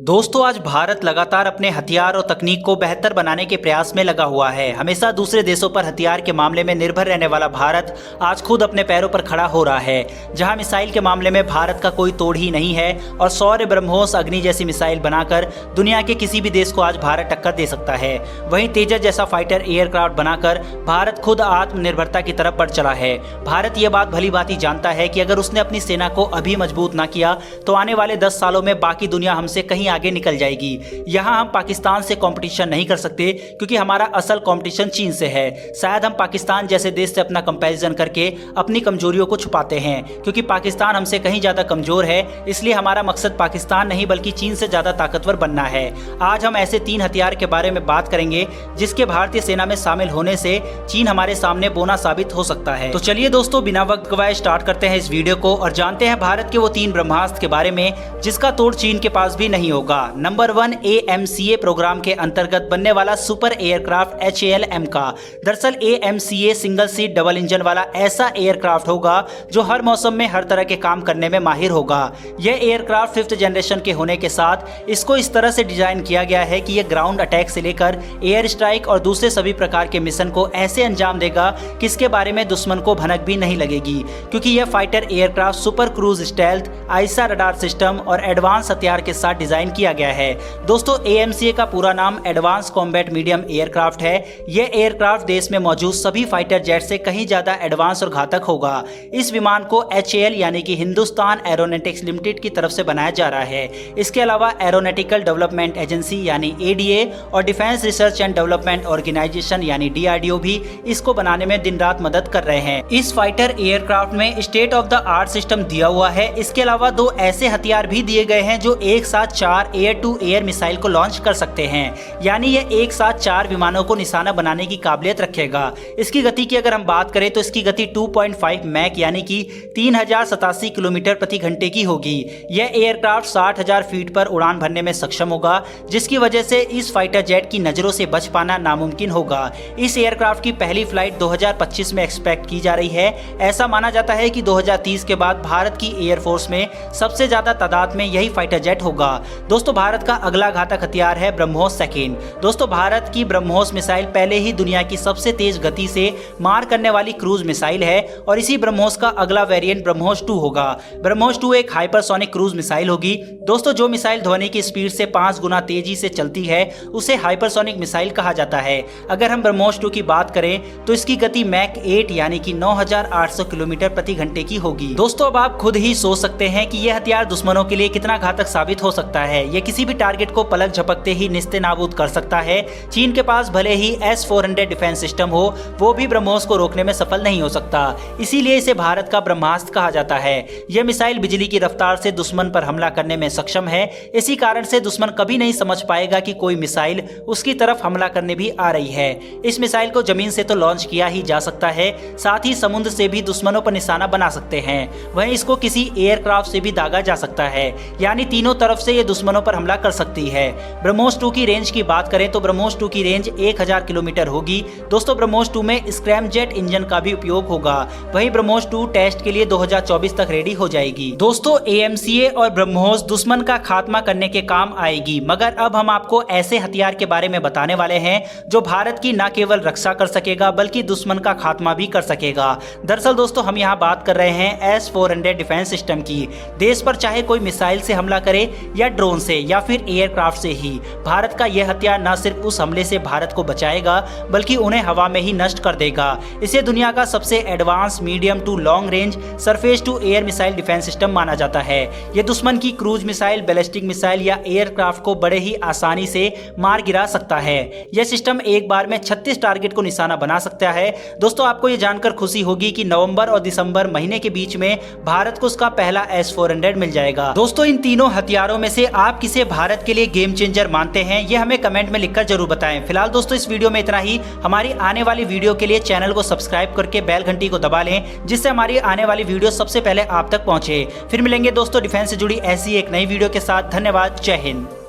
दोस्तों आज भारत लगातार अपने हथियार और तकनीक को बेहतर बनाने के प्रयास में लगा हुआ है। हमेशा दूसरे देशों पर हथियार के मामले में निर्भर रहने वाला भारत आज खुद अपने पैरों पर खड़ा हो रहा है। जहां मिसाइल के मामले में भारत का कोई तोड़ ही नहीं है और शौर्य, ब्रह्मोस, अग्नि जैसी मिसाइल बनाकर दुनिया के किसी भी देश को आज भारत टक्कर दे सकता है। वहीं तेजस जैसा फाइटर एयरक्राफ्ट बनाकर भारत खुद आत्मनिर्भरता की तरफ बढ़ चला है। भारत ये बात भली भांति जानता है कि अगर उसने अपनी सेना को अभी मजबूत ना किया तो आने वाले 10 सालों में बाकी दुनिया हमसे कहीं आगे निकल जाएगी। यहां हम पाकिस्तान से कंपटीशन नहीं कर सकते क्योंकि हमारा असल कंपटीशन चीन से है। शायद हम पाकिस्तान जैसे देश से अपना कंपैरिजन करके अपनी कमजोरियों को छुपाते हैं क्योंकि पाकिस्तान हमसे कहीं ज्यादा कमजोर है, इसलिए हमारा मकसद पाकिस्तान नहीं बल्कि चीन से ज्यादा ताकतवर बनना है। आज हम ऐसे 3 हथियार के बारे में बात करेंगे जिसके भारतीय सेना में शामिल होने से चीन हमारे सामने बोना साबित हो सकता है। तो चलिए दोस्तों बिना वक्त गवाए स्टार्ट करते हैं इस वीडियो को और जानते हैं भारत के वो 3 ब्रह्मास्त्र के बारे में जिसका तोड़ चीन के पास भी नहीं होगा। नंबर 1 AMCA प्रोग्राम के अंतर्गत बनने वाला सुपर एयरक्राफ्ट HALM का। दरअसल AMCA single seat double engine वाला ऐसा एयरक्राफ्ट होगा जो हर मौसम में हर तरह के काम करने में माहिर होगा। यह एयरक्राफ्ट 5th जनरेशन के होने के साथ इसको इस तरह से डिजाइन किया गया है कि यह ग्राउंड अटैक से लेकर एयर स्ट्राइक और दूसरे सभी प्रकार के मिशन को ऐसे अंजाम देगा कि इसके बारे में दुश्मन को भनक भी नहीं लगेगी, क्योंकि यह fighter aircraft super cruise stealth, I saw radar system और एडवांस हथियार के साथ डिजाइन किया गया है। दोस्तों AMCA का पूरा नाम एडवांस कॉम्बैट मीडियम एयरक्राफ्ट है। यह एयरक्राफ्ट देश में मौजूद सभी फाइटर जेट से कहीं ज्यादा एडवांस और घातक होगा। इस विमान को HAL यानी कि हिंदुस्तान एरोनॉटिक्स लिमिटेड की तरफ से बनाया जा रहा है। इसके अलावा एरोनॉटिकल डेवलपमेंट एजेंसी यानी ADA और defence research and development organisation यानी DRDO भी इसको बनाने में दिन रात मदद कर रहे हैं। इस फाइटर एयरक्राफ्ट में state of the art system दिया हुआ है। इसके अलावा 2 ऐसे हथियार भी दिए गए हैं जो एक साथ 4 एयर टू एयर मिसाइल को लॉन्च कर सकते हैं, यानी यह एक साथ 4 विमानों को निशाना बनाने की काबिलियत रखेगा। इसकी गति की अगर हम बात करें तो इसकी गति 2.5 मैक यानी कि 3087 किलोमीटर प्रति घंटे की होगी। यह एयरक्राफ्ट 60,000 फीट पर उड़ान भरने में सक्षम होगा, जिसकी वजह से इस फाइटर जेट की नजरों से बच पाना नामुमकिन होगा। इस एयरक्राफ्ट की पहली फ्लाइट 2025 में एक्सपेक्ट की जा रही है। ऐसा माना जाता है कि 2030 के बाद भारत की एयरफोर्स में सबसे ज्यादा तादाद में यही फाइटर जेट होगा। दोस्तों भारत का अगला घातक हथियार है ब्रह्मोस सेकेंड। दोस्तों भारत की ब्रह्मोस मिसाइल पहले ही दुनिया की सबसे तेज गति से मार करने वाली क्रूज मिसाइल है और इसी ब्रह्मोस का अगला वेरिएंट ब्रह्मोस 2 होगा। ब्रह्मोस 2 एक हाइपरसोनिक क्रूज मिसाइल होगी। दोस्तों जो मिसाइल ध्वनि की स्पीड से 5 गुना तेजी से चलती है उसे हाइपरसोनिक मिसाइल कहा जाता है। अगर हम ब्रह्मोस 2 की बात करें तो इसकी गति मैक 8 यानी कि 9800 किलोमीटर प्रति घंटे की होगी। दोस्तों अब आप खुद ही सोच सकते हैं कि यह हथियार दुश्मनों के लिए कितना घातक साबित हो सकता है। यह किसी भी टारगेट को पलक झपकते ही निस्ते नाबूद कर सकता है। चीन के पास भले ही S-400 डिफेंस सिस्टम हो, वो भी ब्रह्मोस को रोकने में सफल नहीं हो सकता। इसीलिए इसे भारत का ब्रह्मास्त्र कहा जाता है। यह मिसाइल बिजली की रफ्तार से दुश्मन पर हमला करने में सक्षम है। इसी कारण से दुश्मन कभी नहीं समझ पाएगा कि कोई मिसाइल उसकी तरफ हमला करने भी आ रही है। इस मिसाइल को जमीन से तो लॉन्च किया ही जा सकता है, साथ ही समुद्र से भी दुश्मनों पर निशाना बना सकते हैं। वहीं इसको किसी एयरक्राफ्ट से भी दागा जा सकता है, यानी तीनों तरफ से ये दुश्मनों पर हमला कर सकती है। ब्रह्मोस 2 की रेंज की बात करें तो ब्रह्मोस 2 की रेंज 1000 किलोमीटर होगी। दोस्तों ब्रह्मोस 2 में स्क्रैमजेट इंजन का भी उपयोग होगा। वहीं ब्रह्मोस 2 टेस्ट के लिए 2024 तक रेडी हो जाएगी। दोस्तों AMCA और ब्रह्मोस दुश्मन का खात्मा करने के काम आएगी, मगर अब हम आपको ऐसे हथियार के बारे में बताने वाले हैं जो भारत की न केवल रक्षा कर सकेगा बल्कि दुश्मन का खात्मा भी कर सकेगा। दरअसल दोस्तों हम यहाँ बात कर रहे हैं S-400 डिफेंस सिस्टम की। देश पर चाहे कोई मिसाइल से हमला करे या ड्रोन से या फिर एयरक्राफ्ट से ही, भारत का यह हथियार न सिर्फ उस हमले से भारत को बचाएगा बल्कि उन्हें हवा में ही नष्ट कर देगा। इसे दुनिया का सबसे advance medium to long range surface to air missile defence system माना जाता है। यह दुश्मन की क्रूज मिसाइल, बैलिस्टिक मिसाइल या एयरक्राफ्ट को बड़े ही आसानी से मार गिरा सकता है। यह सिस्टम एक बार में 36 टारगेट को निशाना बना सकता है। दोस्तों आपको यह जानकर खुशी होगी कि नवंबर और दिसंबर महीने के बीच में भारत को उसका पहला S-400 मिल जाएगा। दोस्तों इन तीनों हथियारों में से आप किसे भारत के लिए गेम चेंजर मानते हैं, ये हमें कमेंट में लिखकर जरूर बताएं। फिलहाल दोस्तों इस वीडियो में इतना ही। हमारी आने वाली वीडियो के लिए चैनल को सब्सक्राइब करके बेल घंटी को दबा लें, जिससे हमारी आने वाली वीडियो सबसे पहले आप तक पहुंचे। फिर मिलेंगे दोस्तों डिफेंस से जुड़ी ऐसी एक नई वीडियो के साथ। धन्यवाद। जय हिंद।